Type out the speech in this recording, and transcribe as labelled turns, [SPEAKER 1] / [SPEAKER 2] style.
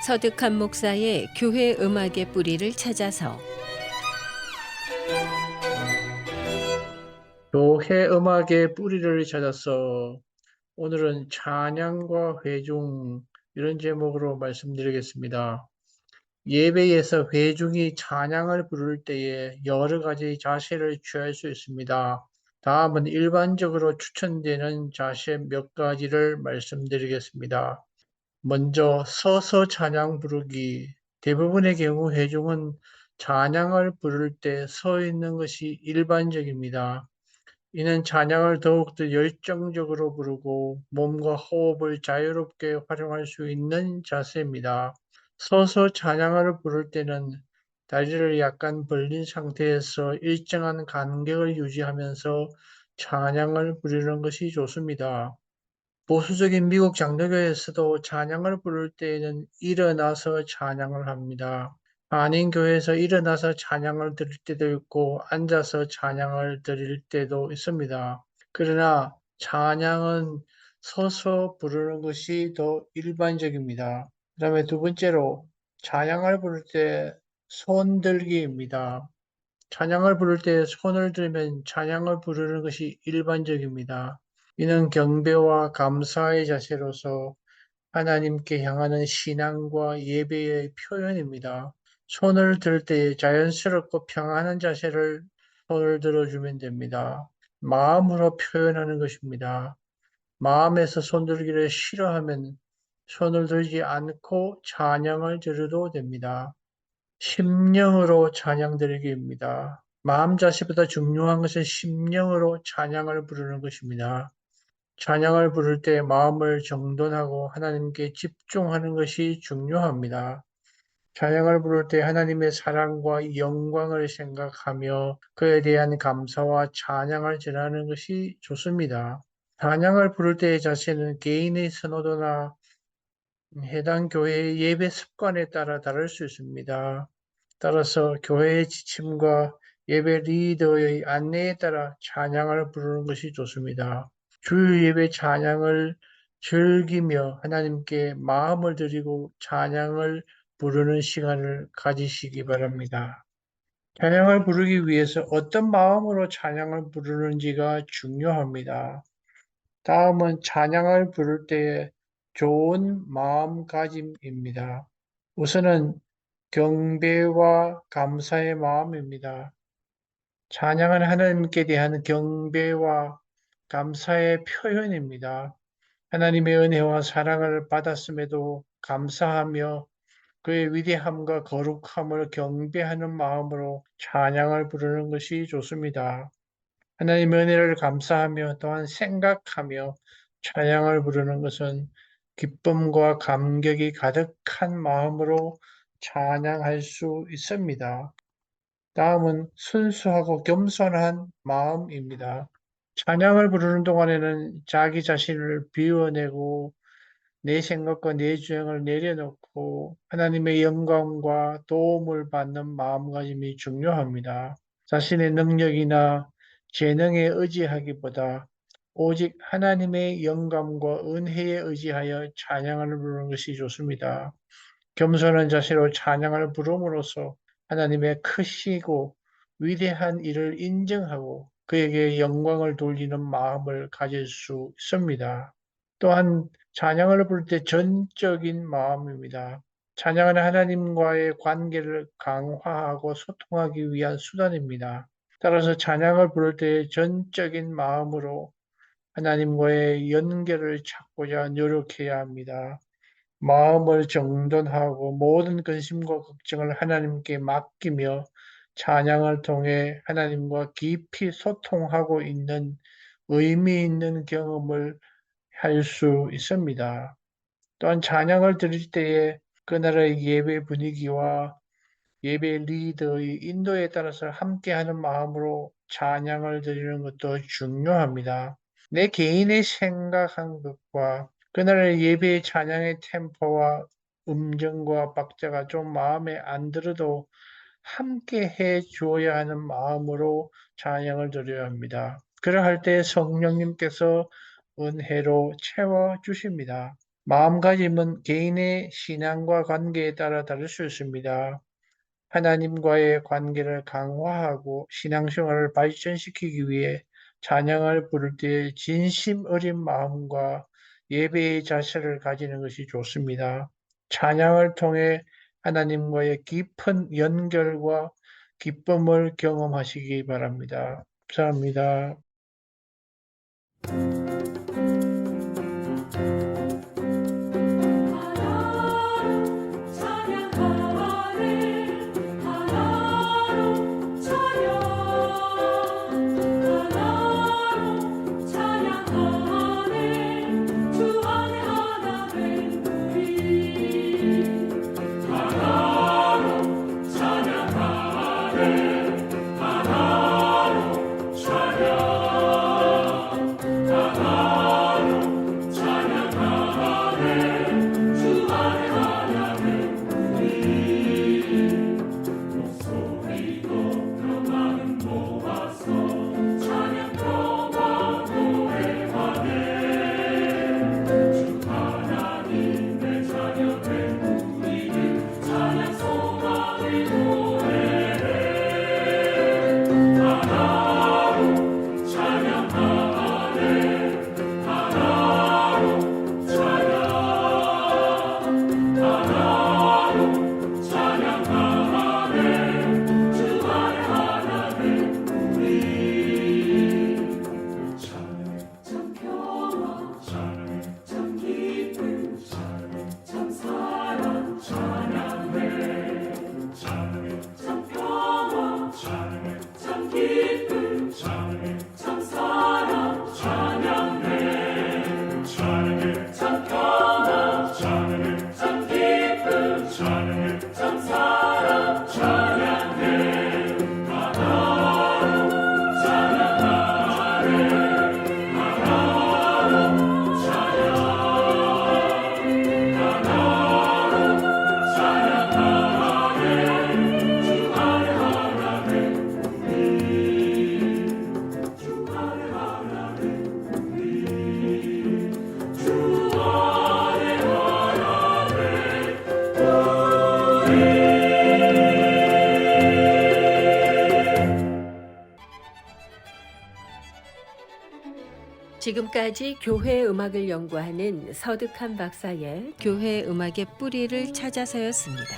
[SPEAKER 1] 서득한 목사의 교회 음악의 뿌리를 찾아서
[SPEAKER 2] 교회 음악의 뿌리를 찾아서 오늘은 찬양과 회중 이런 제목으로 말씀드리겠습니다. 예배에서 회중이 찬양을 부를 때에 여러 가지 자세를 취할 수 있습니다. 다음은 일반적으로 추천되는 자세 몇 가지를 말씀드리겠습니다. 먼저 서서 찬양 부르기. 대부분의 경우 회중은 찬양을 부를 때 서 있는 것이 일반적입니다. 이는 찬양을 더욱더 열정적으로 부르고 몸과 호흡을 자유롭게 활용할 수 있는 자세입니다. 서서 찬양을 부를 때는 다리를 약간 벌린 상태에서 일정한 간격을 유지하면서 찬양을 부르는 것이 좋습니다. 보수적인 미국 장로교에서도 찬양을 부를 때에는 일어나서 찬양을 합니다. 한인교회에서 일어나서 찬양을 드릴 때도 있고 앉아서 찬양을 드릴 때도 있습니다. 그러나 찬양은 서서 부르는 것이 더 일반적입니다. 그 다음에 두 번째로 찬양을 부를 때 손들기입니다. 찬양을 부를 때 손을 들면 찬양을 부르는 것이 일반적입니다. 이는 경배와 감사의 자세로서 하나님께 향하는 신앙과 예배의 표현입니다. 손을 들 때 자연스럽고 평안한 자세를 손을 들어주면 됩니다. 마음으로 표현하는 것입니다. 마음에서 손들기를 싫어하면 손을 들지 않고 찬양을 드려도 됩니다. 심령으로 찬양 드리기입니다. 마음 자세보다 중요한 것은 심령으로 찬양을 부르는 것입니다. 찬양을 부를 때 마음을 정돈하고 하나님께 집중하는 것이 중요합니다. 찬양을 부를 때 하나님의 사랑과 영광을 생각하며 그에 대한 감사와 찬양을 전하는 것이 좋습니다. 찬양을 부를 때의 자세는 개인의 선호도나 해당 교회의 예배 습관에 따라 다를 수 있습니다. 따라서 교회의 지침과 예배 리더의 안내에 따라 찬양을 부르는 것이 좋습니다. 주일 예배 찬양을 즐기며 하나님께 마음을 드리고 찬양을 부르는 시간을 가지시기 바랍니다. 찬양을 부르기 위해서 어떤 마음으로 찬양을 부르는지가 중요합니다. 다음은 찬양을 부를 때의 좋은 마음가짐입니다. 우선은 경배와 감사의 마음입니다. 찬양은 하나님께 대한 경배와 감사의 표현입니다. 하나님의 은혜와 사랑을 받았음에도 감사하며 그의 위대함과 거룩함을 경배하는 마음으로 찬양을 부르는 것이 좋습니다. 하나님의 은혜를 감사하며 또한 생각하며 찬양을 부르는 것은 기쁨과 감격이 가득한 마음으로 찬양할 수 있습니다. 다음은 순수하고 겸손한 마음입니다. 찬양을 부르는 동안에는 자기 자신을 비워내고 내 생각과 내 주장을 내려놓고 하나님의 영광과 도움을 받는 마음가짐이 중요합니다. 자신의 능력이나 재능에 의지하기보다 오직 하나님의 영감과 은혜에 의지하여 찬양을 부르는 것이 좋습니다. 겸손한 자세로 찬양을 부름으로써 하나님의 크시고 위대한 일을 인정하고 그에게 영광을 돌리는 마음을 가질 수 있습니다. 또한 찬양을 부를 때 전적인 마음입니다. 찬양은 하나님과의 관계를 강화하고 소통하기 위한 수단입니다. 따라서 찬양을 부를 때 전적인 마음으로 하나님과의 연결을 찾고자 노력해야 합니다. 마음을 정돈하고 모든 근심과 걱정을 하나님께 맡기며 찬양을 통해 하나님과 깊이 소통하고 있는 의미 있는 경험을 할 수 있습니다. 또한 찬양을 드릴 때에 그날의 예배 분위기와 예배 리더의 인도에 따라서 함께하는 마음으로 찬양을 드리는 것도 중요합니다. 내 개인의 생각한 것과 그날의 예배의 찬양의 템포와 음정과 박자가 좀 마음에 안 들어도 함께 해 주어야 하는 마음으로 찬양을 드려야 합니다. 그러할 때 성령님께서 은혜로 채워 주십니다. 마음가짐은 개인의 신앙과 관계에 따라 다를 수 있습니다. 하나님과의 관계를 강화하고 신앙생활을 발전시키기 위해 찬양을 부를 때 진심 어린 마음과 예배의 자세를 가지는 것이 좋습니다. 찬양을 통해 하나님과의 깊은 연결과 기쁨을 경험하시기 바랍니다. 감사합니다.
[SPEAKER 1] 지금까지 교회 음악을 연구하는 서득한 박사의 교회 음악의 뿌리를 찾아서였습니다.